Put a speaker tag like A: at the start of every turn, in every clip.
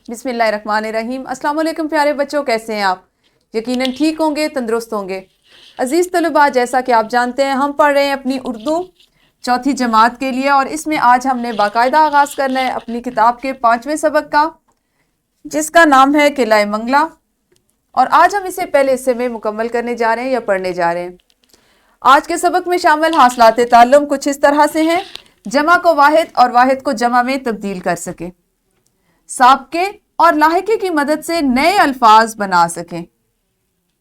A: بسم اللہ الرحمن الرحیم۔ السلام علیکم پیارے بچوں، کیسے ہیں آپ؟ یقیناً ٹھیک ہوں گے، تندرست ہوں گے۔ عزیز طلباء، جیسا کہ آپ جانتے ہیں ہم پڑھ رہے ہیں اپنی اردو چوتھی جماعت کے لیے، اور اس میں آج ہم نے باقاعدہ آغاز کرنا ہے اپنی کتاب کے 5ویں سبق کا، جس کا نام ہے قلعہ منگلہ، اور آج ہم اسے پہلے حصے میں مکمل کرنے جا رہے ہیں یا پڑھنے جا رہے ہیں۔ آج کے سبق میں شامل حاصلات تعلم کچھ اس طرح سے ہیں: جمع کو واحد اور واحد کو جمع میں تبدیل کر سکیں، سابقے اور لاحقے کی مدد سے نئے الفاظ بنا سکیں۔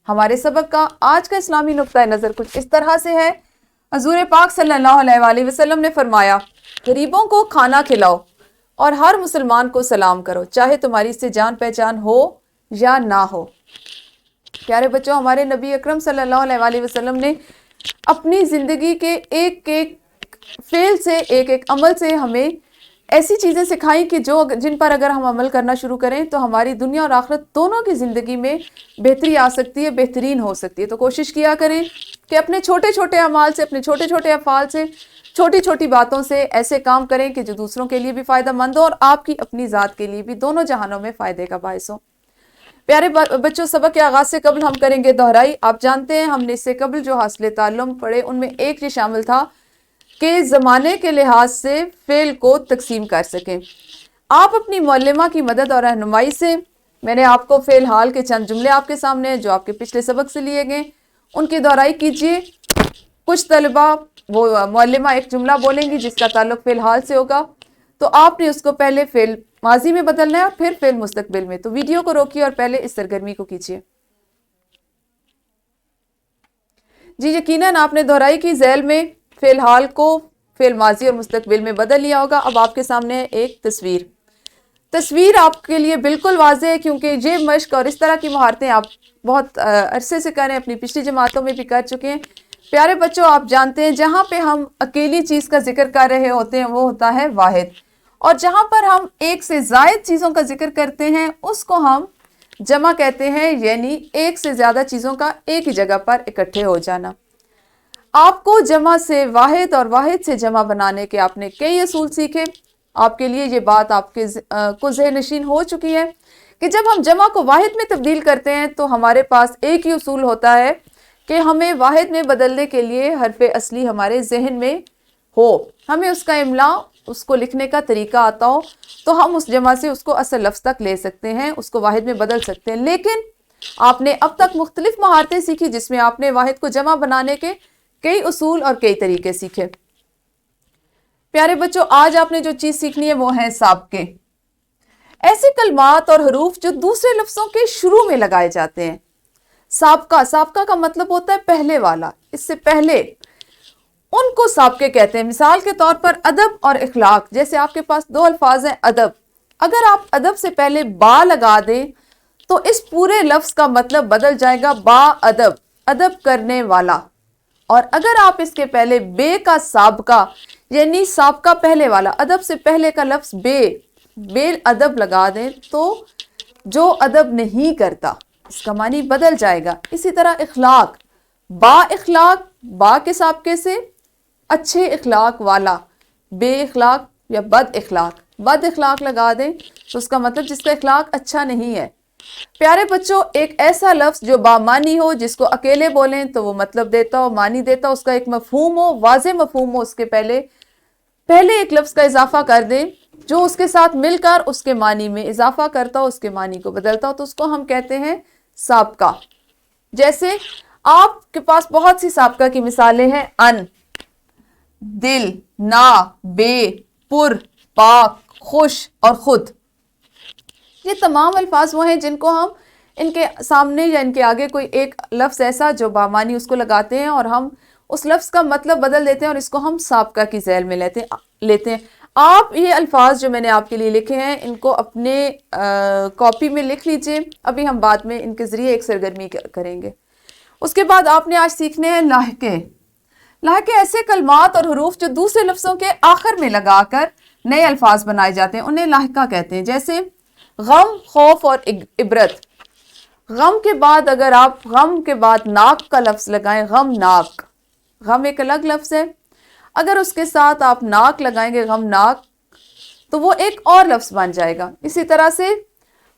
A: ہمارے سبق کا آج کا اسلامی نقطہ نظر کچھ اس طرح سے ہے: حضور پاک صلی اللہ علیہ وآلہ وسلم نے فرمایا، غریبوں کو کھانا کھلاؤ اور ہر مسلمان کو سلام کرو، چاہے تمہاری اس سے جان پہچان ہو یا نہ ہو۔ پیارے بچوں، ہمارے نبی اکرم صلی اللہ علیہ وآلہ وسلم نے اپنی زندگی کے ایک ایک فعل سے، ایک ایک عمل سے ہمیں ایسی چیزیں سکھائیں کہ جن پر اگر ہم عمل کرنا شروع کریں تو ہماری دنیا اور آخرت دونوں کی زندگی میں بہتری آ سکتی ہے، بہترین ہو سکتی ہے۔ تو کوشش کیا کریں کہ اپنے چھوٹے چھوٹے اعمال سے، اپنے چھوٹے چھوٹے افعال سے، چھوٹی چھوٹی باتوں سے ایسے کام کریں کہ جو دوسروں کے لیے بھی فائدہ مند ہو اور آپ کی اپنی ذات کے لیے بھی دونوں جہانوں میں فائدے کا باعث ہو۔ پیارے بچوں، سبق کے آغاز سے قبل ہم کریں گے دہرائی۔ آپ جانتے ہیں ہم نے اس سے قبل جو حاصل تعلم پڑھے ان میں ایک یہ شامل تھا کہ زمانے کے لحاظ سے فعل کو تقسیم کر سکیں۔ آپ اپنی معلمہ کی مدد اور رہنمائی سے، میں نے آپ کو فعل حال کے چند جملے آپ کے سامنے ہیں جو آپ کے پچھلے سبق سے لیے گئے، ان کی دہرائی کیجیے۔ کچھ طلبہ وہ معلمہ ایک جملہ بولیں گی جس کا تعلق فعل حال سے ہوگا، تو آپ نے اس کو پہلے فعل ماضی میں بدلنا ہے اور پھر فعل مستقبل میں۔ تو ویڈیو کو روکیے اور پہلے اس سرگرمی کو کیجیے۔ جی یقیناً آپ نے دہرائی کی ذیل میں فعل حال کو فعل ماضی اور مستقبل میں بدل لیا ہوگا۔ اب آپ کے سامنے ہے ایک تصویر آپ کے لیے بالکل واضح ہے، کیونکہ یہ مشق اور اس طرح کی مہارتیں آپ بہت عرصے سے کریں، اپنی پچھلی جماعتوں میں بھی کر چکے ہیں۔ پیارے بچوں، آپ جانتے ہیں جہاں پہ ہم اکیلی چیز کا ذکر کر رہے ہوتے ہیں وہ ہوتا ہے واحد، اور جہاں پر ہم ایک سے زائد چیزوں کا ذکر کرتے ہیں اس کو ہم جمع کہتے ہیں، یعنی ایک سے زیادہ چیزوں کا ایک ہی جگہ پر اکٹھے ہو جانا۔ آپ کو جمع سے واحد اور واحد سے جمع بنانے کے آپ نے کئی اصول سیکھے۔ آپ کے لیے یہ بات آپ کے کو ذہن نشین ہو چکی ہے کہ جب ہم جمع کو واحد میں تبدیل کرتے ہیں تو ہمارے پاس ایک ہی اصول ہوتا ہے کہ ہمیں واحد میں بدلنے کے لیے حرف اصلی ہمارے ذہن میں ہو، ہمیں اس کا املا، اس کو لکھنے کا طریقہ آتا ہو، تو ہم اس جمع سے اس کو اصل لفظ تک لے سکتے ہیں، اس کو واحد میں بدل سکتے ہیں۔ لیکن آپ نے اب تک مختلف مہارتیں سیکھی جس میں آپ نے واحد کو جمع بنانے کے کئی اصول اور کئی طریقے سیکھے۔ پیارے بچوں، آج آپ نے جو چیز سیکھنی ہے وہ ہے سابقے، ایسے کلمات اور حروف جو دوسرے لفظوں کے شروع میں لگائے جاتے ہیں۔ سابقہ کا مطلب ہوتا ہے پہلے والا، اس سے پہلے، ان کو سابقے کہتے ہیں۔ مثال کے طور پر ادب اور اخلاق، جیسے آپ کے پاس دو الفاظ ہیں ادب، اگر آپ ادب سے پہلے با لگا دیں تو اس پورے لفظ کا مطلب بدل جائے گا با ادب، ادب کرنے والا۔ اور اگر آپ اس کے پہلے بے کا سابقہ، یعنی سابقہ پہلے والا، ادب سے پہلے کا لفظ بے ادب لگا دیں تو جو ادب نہیں کرتا، اس کا معنی بدل جائے گا۔ اسی طرح اخلاق، اخلاق، با کے سابقے سے اچھے اخلاق والا، بے اخلاق یا بد اخلاق لگا دیں تو اس کا مطلب جس کا اخلاق اچھا نہیں ہے۔ پیارے بچوں، ایک ایسا لفظ جو بامانی ہو، جس کو اکیلے بولیں تو وہ مطلب دیتا ہو، معنی دیتا ہو، اس کا ایک مفہوم ہو، واضح مفہوم ہو، اس کے پہلے ایک لفظ کا اضافہ کر دیں جو اس کے ساتھ مل کر اس کے معنی میں اضافہ کرتا ہو، اس کے معنی کو بدلتا ہو، تو اس کو ہم کہتے ہیں سابقہ۔ جیسے آپ کے پاس بہت سی سابقہ کی مثالیں ہیں: ان، دل، نا، بے، پر، پاک، خوش اور خود۔ یہ تمام الفاظ وہ ہیں جن کو ہم ان کے سامنے یا ان کے آگے کوئی ایک لفظ ایسا جو بامانی اس کو لگاتے ہیں اور ہم اس لفظ کا مطلب بدل دیتے ہیں اور اس کو ہم سابقہ کی ذیل میں لیتے ہیں۔ آپ یہ الفاظ جو میں نے آپ کے لیے لکھے ہیں ان کو اپنے کاپی میں لکھ لیجئے، ابھی ہم بعد میں ان کے ذریعے ایک سرگرمی کریں گے۔ اس کے بعد آپ نے آج سیکھنے ہیں لاحقے، ایسے کلمات اور حروف جو دوسرے لفظوں کے آخر میں لگا کر نئے الفاظ بنائے جاتے ہیں، انہیں لاحقہ کہتے ہیں۔ جیسے غم، خوف اور عبرت۔ غم کے بعد اگر آپ غم کے بعد ناک کا لفظ لگائیں، غم ناک، غم ایک الگ لفظ ہے، اگر اس کے ساتھ آپ ناک لگائیں گے، غم ناک، تو وہ ایک اور لفظ بن جائے گا۔ اسی طرح سے